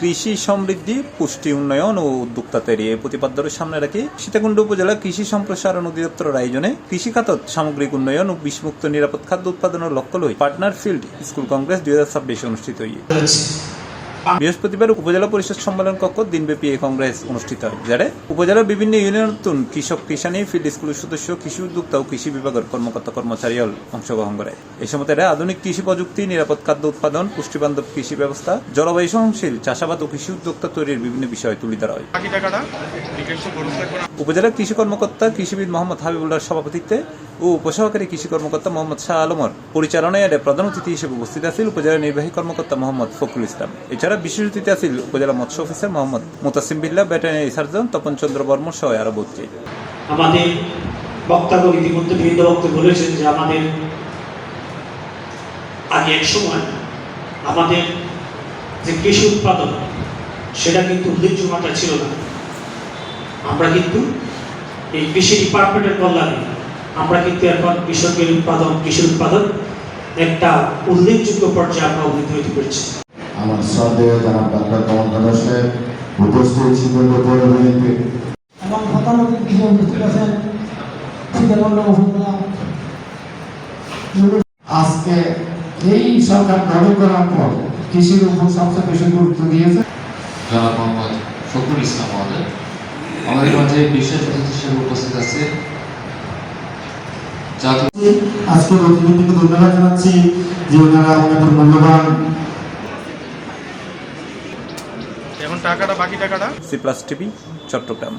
কৃষি সমৃদ্ধি, পুষ্টি উন্নয়ন ও উদ্যোক্তা তৈরি এই প্রতিপাদ্যের সামনে রাখি সীতাকুণ্ড উপজেলা কৃষি সম্প্রসারণ অধিদপ্তরের আয়োজনে কৃষি খাতত সামগ্রিক উন্নয়ন ও বিষমুক্ত নিরাপদ খাদ্য উৎপাদনের লক্ষ্য লই পার্টনার ফিল্ড স্কুল কংগ্রেস 2026 অনুষ্ঠিত হয়েছে। বৃহস্পতিবার উপজেলা পরিষদ সম্মেলন কক্ষ দিনব্যাপী এই কংগ্রেস অনুষ্ঠিত হয়, যারা উপজেলার বিভিন্ন ইউনিয়ন কৃষক কিষানী ফিল্ড স্কুলের সদস্য, কৃষি উদ্যোক্তা ও কৃষি বিভাগের কর্মকর্তা কর্মচারী অংশগ্রহণ করে। এই সময় তারা আধুনিক কৃষি প্রযুক্তি, নিরাপদ খাদ্য উৎপাদন, পুষ্টিবান্ধব কৃষি ব্যবস্থা, জলবায়ু সহনশীল চাষাবাদ ও কৃষি উদ্যোক্তা তৈরির বিভিন্ন বিষয় তুলে ধরা হয়। উপজেলা কৃষি কর্মকর্তা কৃষিবিদ মোহাম্মদ হাবিবুল্লাহর সভাপতিত্বে ও উপসহকারী কৃষি কর্মকর্তা মোহাম্মদ শাহ আলমর পরিচালনায় প্রধান অতিথি হিসেবে উপস্থিত আছেন উপজেলা নির্বাহী কর্মকর্তা মোহাম্মদ ফখরুল ইসলাম। এছাড়া বিশেষ অতিথি আছেন উপজেলা মৎস্য অফিসার মোহাম্মদ মুতাসিম বিল্লাহ, ভেটেরিনারি সার্জন তপন চন্দ্র বর্মন সহ আরো বহু। আমাদের বক্তাগণ ইতিমধ্যে বিভিন্ন বক্তব্য বলেছেন যে আমাদের আগে এক সময় আমাদের যে কৃষি উৎপাদন সেটা কিন্তু উল্লেখযোগ্যতা ছিল না। আমরা কিন্তু এই কৃষি ডিপার্টমেন্টের কল্যাণে আমরা কিন্তু এখন কৃষকের উৎপাদন, কৃষি উৎপাদন একটা উল্লেখযোগ্য পর্যায়ে আমরা উন্নীত হতে পেরেছি। আমার শ্রদ্ধেয় জনাব ডাক্তার কমল কাদের সাহেব উপস্থিত ছিলেন এবং প্রধানমন্ত্রী কৃষি উপস্থিত আছেন সীতাকুণ্ড উপজেলা। আজকে এই সরকার গঠন করার পর কৃষির উপর সবচেয়ে বেশি গুরুত্ব দিয়েছে জনাব মোহাম্মদ ফখরুল ইসলাম মহোদয়। আমাদের মাঝে বিশেষ অতিথি হিসেবে উপস্থিত আছে আজকের অতিথিকে ধন্যবাদ জানাচ্ছি যে ওনারা আমাদের মূল্যবান এখন টাকাটা বাকি টাকাটা সি প্লাস টিভি, চট্টগ্রাম।